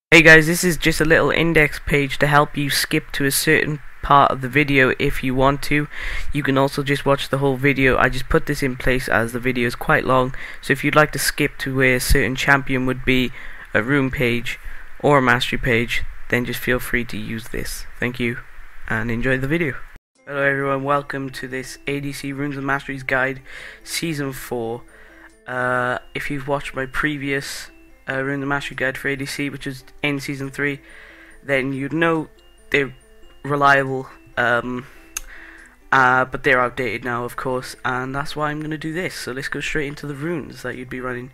Hey guys, this is just a little index page to help you skip to a certain part of the video if you want to. You can also just watch the whole video. I just put this in place as the video is quite long, so if you'd like to skip to where a certain champion would be, a rune page or a mastery page, then just feel free to use this. Thank you and enjoy the video. Hello everyone, welcome to this ADC Runes and Masteries guide season 4. If you've watched my previous Rune the Mastery Guide for ADC, which is in Season 3, then you'd know they're reliable, but they're outdated now, of course, and that's why I'm going to do this. So let's go straight into the runes that you'd be running.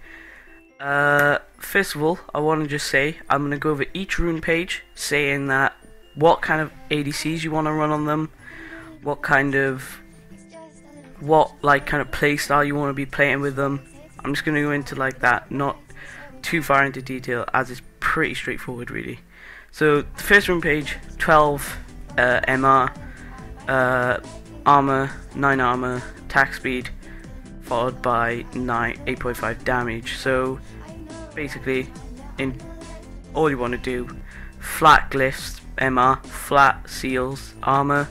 First of all, I want to just say, I'm going to go over each rune page, saying that what kind of ADCs you want to run on them, what kind of play style you want to be playing with them. I'm just going to go into like that, not too far into detail, as it's pretty straightforward really. So the first rune page, 12 MR, armor, 9 armor, attack speed, followed by 8.5 damage. So basically, in all you want to do, flat glyphs, MR, flat seals, armor,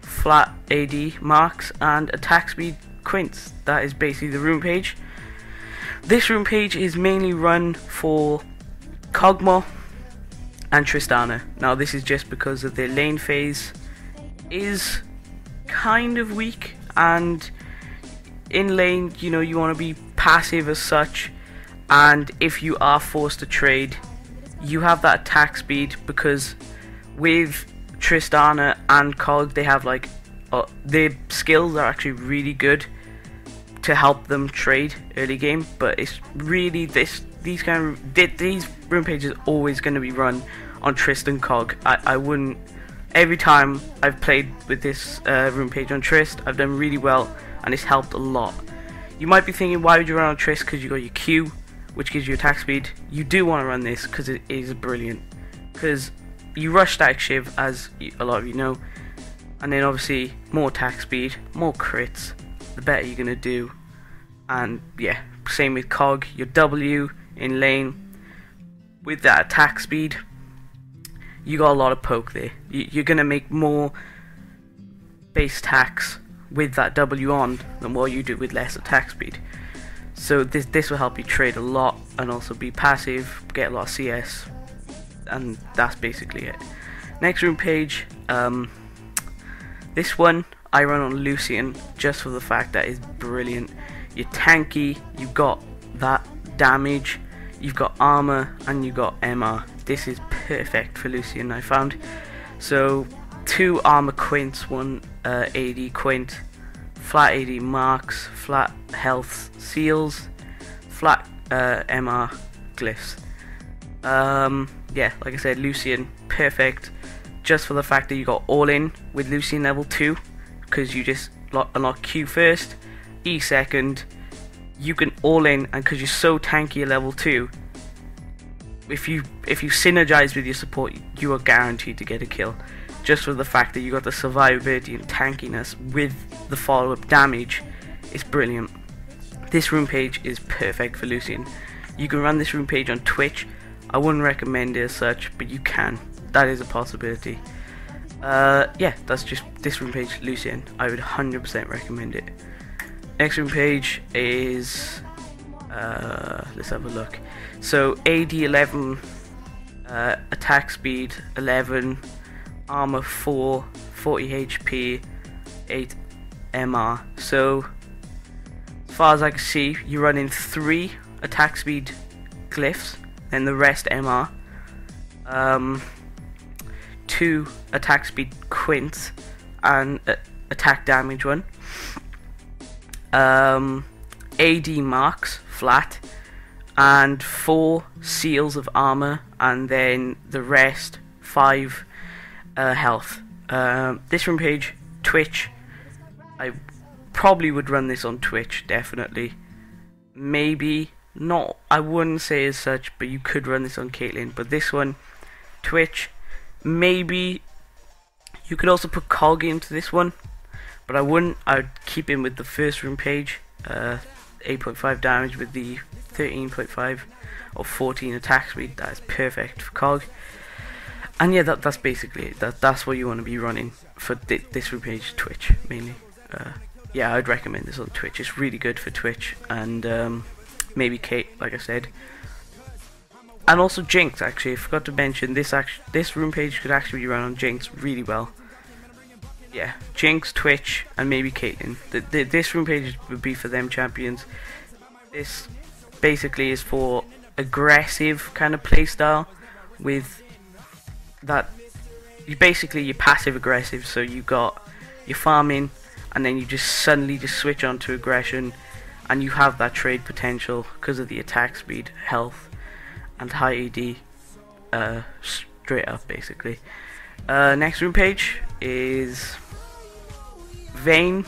flat AD marks, and attack speed quints. That is basically the rune page. This rune page is mainly run for Kog'Maw and Tristana. Now this is just because of their lane phase is kind of weak, and in lane, you know, you want to be passive as such, and if you are forced to trade, you have that attack speed, because with Tristana and Kog, they have like their skills are actually really good to help them trade early game, but it's really these rune pages always going to be run on Trist and Cog. I wouldn't. Every time I've played with this rune page on Trist, I've done really well, and it's helped a lot. You might be thinking, why would you run on Trist? Because you got your Q, which gives you attack speed. You do want to run this because it is brilliant, because you rush static shiv, as a lot of you know, and then obviously more attack speed, more crits, the better you're gonna do. And yeah, same with Cog, your W in lane, with that attack speed, you got a lot of poke there. You're gonna make more base attacks with that W on than what you do with less attack speed. So this will help you trade a lot and also be passive, get a lot of CS, and that's basically it. Next rune page, this one I run on Lucian just for the fact that it's brilliant. You're tanky, you've got that damage, you've got armor, and you've got MR. This is perfect for Lucian, I found. So 2 armor quints, 1 AD quint, flat AD marks, flat health seals, flat MR glyphs. Yeah, like I said, Lucian, perfect, just for the fact that you got all in with Lucian level 2, because you just unlock Q first, E second, you can all in, and because you're so tanky at level 2, if you synergize with your support, you are guaranteed to get a kill, just for the fact that you got the survivability and tankiness with the follow-up damage. It's brilliant. This rune page is perfect for Lucian. You can run this rune page on Twitch. I wouldn't recommend it as such, but you can. That is a possibility. Yeah, that's just this rune page, Lucian. I would 100% recommend it. Next rune page is, let's have a look. So AD 11, attack speed 11, armor 4, 40 HP, 8 MR. So as far as I can see, you're running 3 attack speed glyphs, and the rest MR. 2 attack speed quints and attack damage 1. AD marks flat, and 4 seals of armor, and then the rest 5 health. This rune page, Twitch, I probably would run this on Twitch, definitely. Maybe not, I wouldn't say as such, but you could run this on Caitlyn. But this one, Twitch, maybe you could also put Cog into this one, but I wouldn't. I would keep him with the first rune page, 8.5 damage with the 13.5 or 14 attack speed. That is perfect for Cog. And yeah, that's basically it. That's what you want to be running for this room page. Twitch mainly. Yeah, I'd recommend this on Twitch. It's really good for Twitch, and maybe Kate, like I said, and also Jinx. Actually, I forgot to mention this room page could actually be run on Jinx really well. Yeah, Jinx, Twitch, and maybe Caitlyn. This room page would be for them champions. This basically is for aggressive kind of playstyle with that. You're passive aggressive, so you got your farming, and then you just suddenly switch on to aggression, and you have that trade potential because of the attack speed, health, and high AD straight up basically. Next room page is Vayne.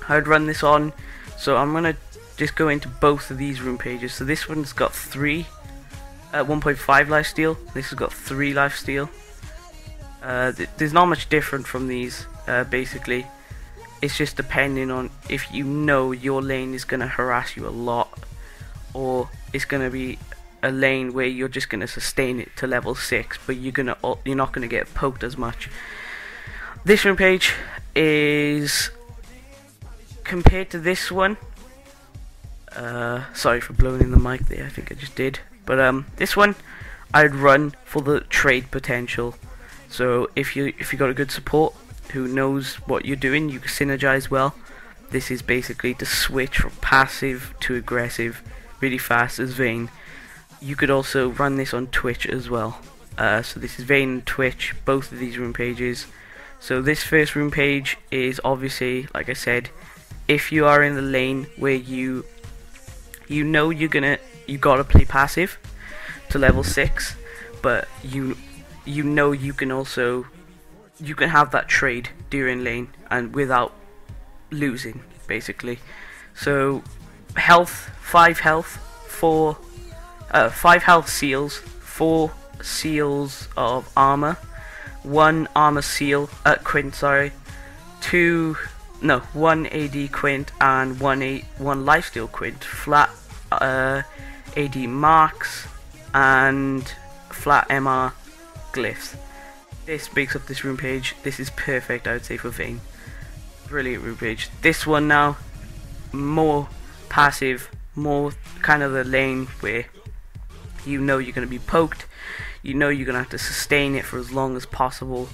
I'd run this on, so I'm gonna just go into both of these room pages. So this one's got 1.5 lifesteal. This has got 3 lifesteal. There's not much different from these. Basically, it's just depending on if you know your lane is gonna harass you a lot, or it's gonna be a lane where you're just gonna sustain it to level 6, but you're not gonna get poked as much. This room page is, compared to this one, sorry for blowing in the mic there, I think I just did, but this one I'd run for the trade potential. So if you got a good support who knows what you're doing, you can synergize well. This is basically to switch from passive to aggressive really fast as Vayne. You could also run this on Twitch as well. So this is Vayne and Twitch, both of these room pages. So this first room page is obviously, like I said, if you are in the lane where you know you gotta play passive to level 6, but you know you can have that trade during lane and without losing basically. So health, 5 health, 5 health seals, 4 seals of armor, 1 armor seal quint, sorry, 1 AD quint and 1 lifesteal quint, flat AD marks and flat MR glyphs. This makes up this room page. This is perfect, I would say, for Vayne. Brilliant room page. This one now, more passive, more kind of the lane where you know you're going to be poked, you know you're going to have to sustain it for as long as possible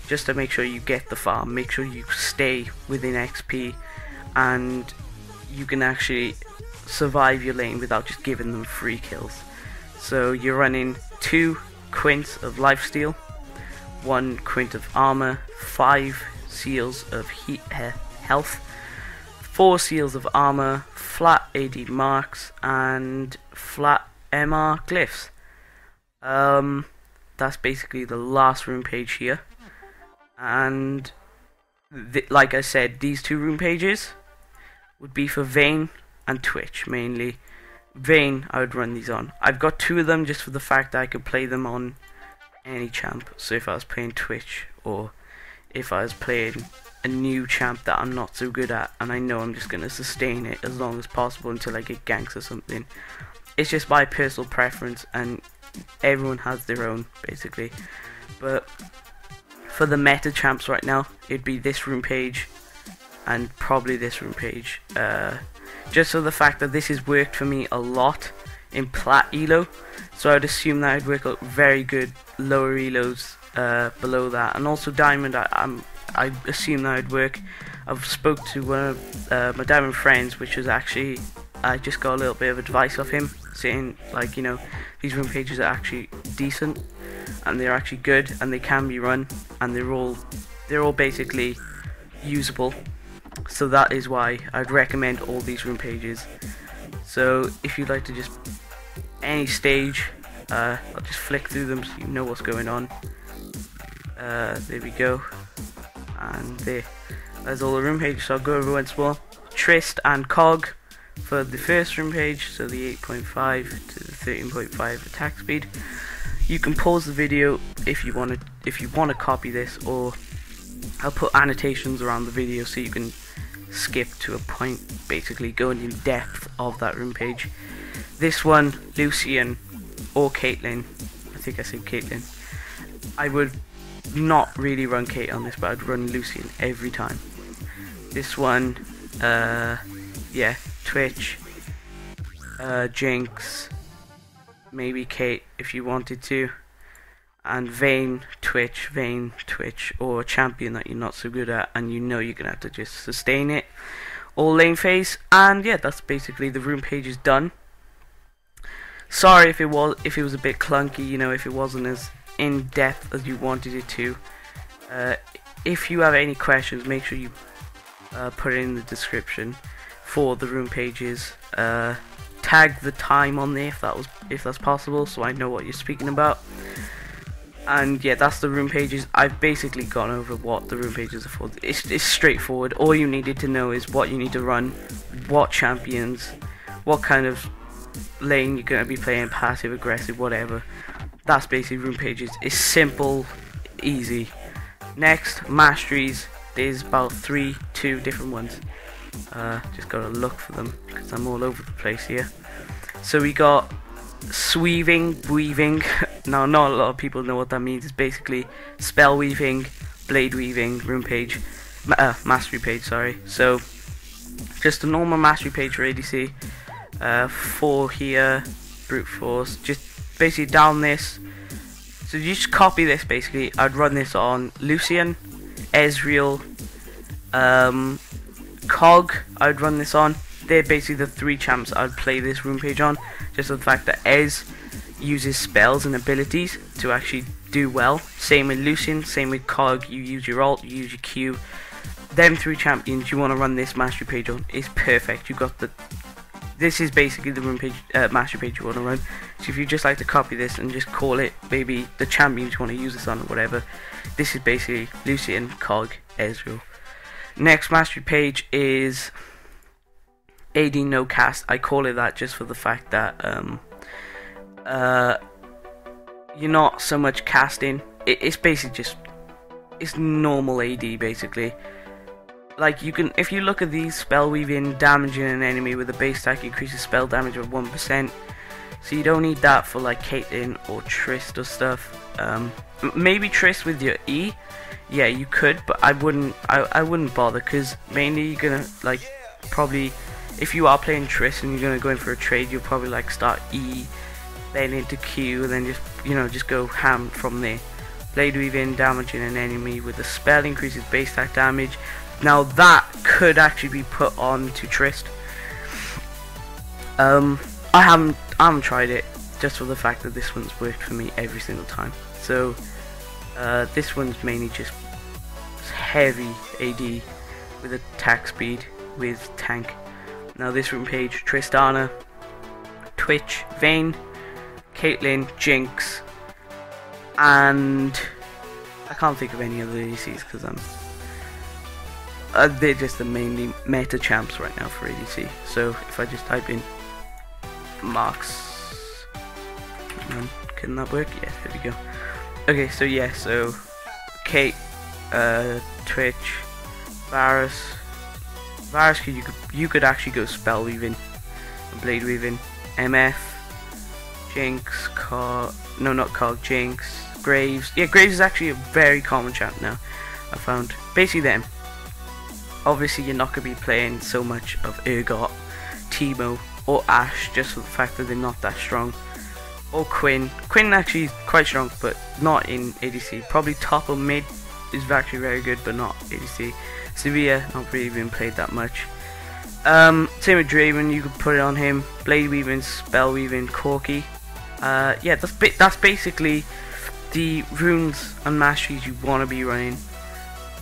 just to make sure you get the farm, make sure you stay within XP, and you can actually survive your lane without just giving them free kills. So you're running 2 quints of lifesteal, 1 quint of armor, 5 seals of health, 4 seals of armor, flat AD marks, and flat MR glyphs. That's basically the last room page here, and like I said, these 2 room pages would be for Vayne and Twitch mainly. Vayne, I would run these on. I've got 2 of them just for the fact that I could play them on any champ. So if I was playing Twitch, or if I was playing a new champ that I'm not so good at and I know I'm just going to sustain it as long as possible until I get ganks or something. It's just my personal preference, and everyone has their own basically. But for the meta champs right now, it'd be this room page and probably this room page, just for the fact that this has worked for me a lot in plat elo, so I'd assume that I'd work out very good lower elos below that, and also diamond. I assume that I'd work. I've spoke to one of my diamond friends, which was actually, I just got a little bit of advice off him, saying like, you know, these room pages are actually decent and they're actually good and they can be run, and they're all basically usable. So that is why I'd recommend all these room pages. So if you'd like to just any stage, I'll just flick through them so you know what's going on. There we go, and there's all the room pages. So I'll go over once more. Trist and Cog for the first room page, so the 8.5 to the 13.5 attack speed. You can pause the video if you want to copy this, or I'll put annotations around the video so you can skip to a point, basically going in depth of that rune page. This one, Lucian or Caitlyn, I think I said Caitlyn. I would not really run Kate on this, but I'd run Lucian every time. This one, yeah, Twitch, Jinx, maybe Kate if you wanted to, and Vayne, Twitch, or a champion that you're not so good at and you know you're gonna have to just sustain it all lane phase. And yeah, that's basically the rune page is done. Sorry if it was a bit clunky, you know, if it wasn't as in depth as you wanted it to. If you have any questions, make sure you put it in the description for the rune pages. Tag the time on there if that's possible, so I know what you're speaking about. And yeah, that's the rune pages. I've basically gone over what the rune pages are for. It's straightforward. All you needed to know is what you need to run, what champions, what kind of lane you're going to be playing, passive, aggressive, whatever. That's basically rune pages. It's simple, easy. Next, Masteries. There's about two different ones. Just gotta look for them because I'm all over the place here. So we got Sweaving, Weaving. Now, not a lot of people know what that means. It's basically spell weaving, blade weaving, rune page, mastery page. Sorry. So just a normal mastery page for ADC. 4 here, brute force. Just basically down this. So you just copy this. Basically, I'd run this on Lucian, Ezreal, Cog. I'd run this on. They're basically the 3 champs I'd play this rune page on. Just the fact that Ez uses spells and abilities to actually do well. Same with Lucian, same with Cog. You use your ult, you use your Q. Them 3 champions you want to run this mastery page on is perfect. You got the. This is basically the rune page, mastery page you want to run. So if you just like to copy this and just call it maybe the champions you want to use this on or whatever, this is basically Lucian, Cog, Ezreal. Next mastery page is AD no cast. I call it that just for the fact that you're not so much casting. It's basically just it's normal AD basically. Like you can, if you look at these, spell weaving, damaging an enemy with a base attack increases spell damage of 1%. So you don't need that for like Caitlyn or Trist or stuff. Maybe Trist with your E. Yeah, you could, but I wouldn't bother, because mainly you're gonna like probably, if you are playing Trist and you're gonna go in for a trade, you'll probably like start E, then into Q, and then just go ham from there. Blade weaving, damaging an enemy with a spell increases base attack damage. Now that could actually be put on to Trist. I haven't tried it, just for the fact that this one's worked for me every single time. So this one's mainly just heavy AD with attack speed with tank. Now this rune page, Tristana, Twitch, Vayne, Caitlyn, Jinx, and I can't think of any other ADCs because they're just the mainly meta champs right now for ADC. So if I just type in Marks, can that work? Yeah, there we go. Okay, so yeah, so Kate, Twitch, Varus, you could actually go spell weaving, blade weaving, MF, Jinx, Jinx, Graves. Yeah, Graves is actually a very common champ now, I found. Basically them. Obviously you're not going to be playing so much of Urgot, Teemo, or Ashe, just for the fact that they're not that strong. Or Quinn. Quinn actually is quite strong, but not in ADC. Probably top or mid is actually very good, but not ADC. Sevilla, not really been played that much. Same with Draven, you could put it on him. Blade weaving, spell weaving, Corki. Yeah, that's basically the runes and masteries you want to be running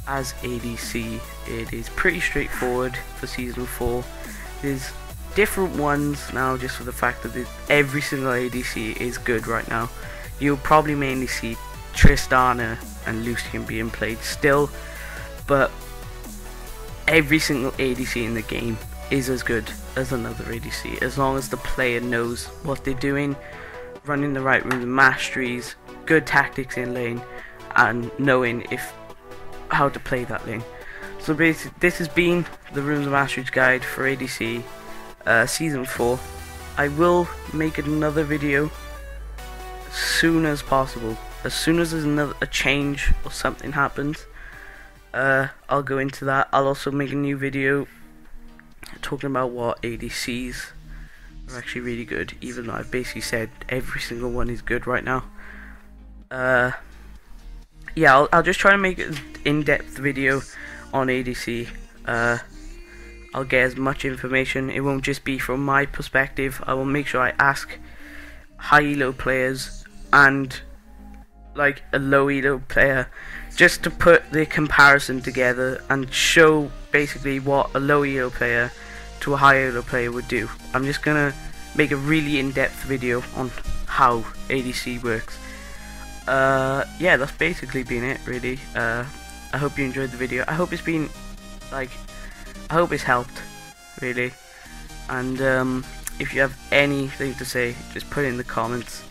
as ADC. It is pretty straightforward for season 4. There's different ones now, just for the fact that every single ADC is good right now. You'll probably mainly see Tristana and Lucian being played still, but every single ADC in the game is as good as another ADC, as long as the player knows what they're doing, running the right runes, masteries, good tactics in lane, and knowing how to play that lane. So basically, this has been the Runes of Masteries guide for ADC Season 4. I will make another video as soon as possible. As soon as there's a change or something happens, I'll go into that. I'll also make a new video talking about what ADCs are actually really good, even though I've basically said every single one is good right now. Yeah, I'll just try to make an in-depth video on ADC. I'll get as much information. It won't just be from my perspective. I will make sure I ask high elo players and like a low elo player, just to put the comparison together and show basically what a low elo player to a high elo player would do. I'm just gonna make a really in-depth video on how ADC works. Yeah, that's basically been it, really. I hope you enjoyed the video. I hope it's been I hope it's helped, really. And if you have anything to say, just put it in the comments.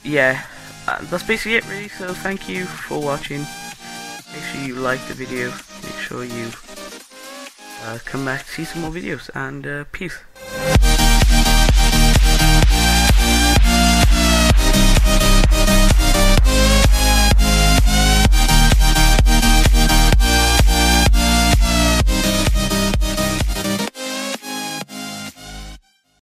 Yeah, that's basically it, really. So thank you for watching. Make sure you like the video. Make sure you come back to see some more videos. And peace.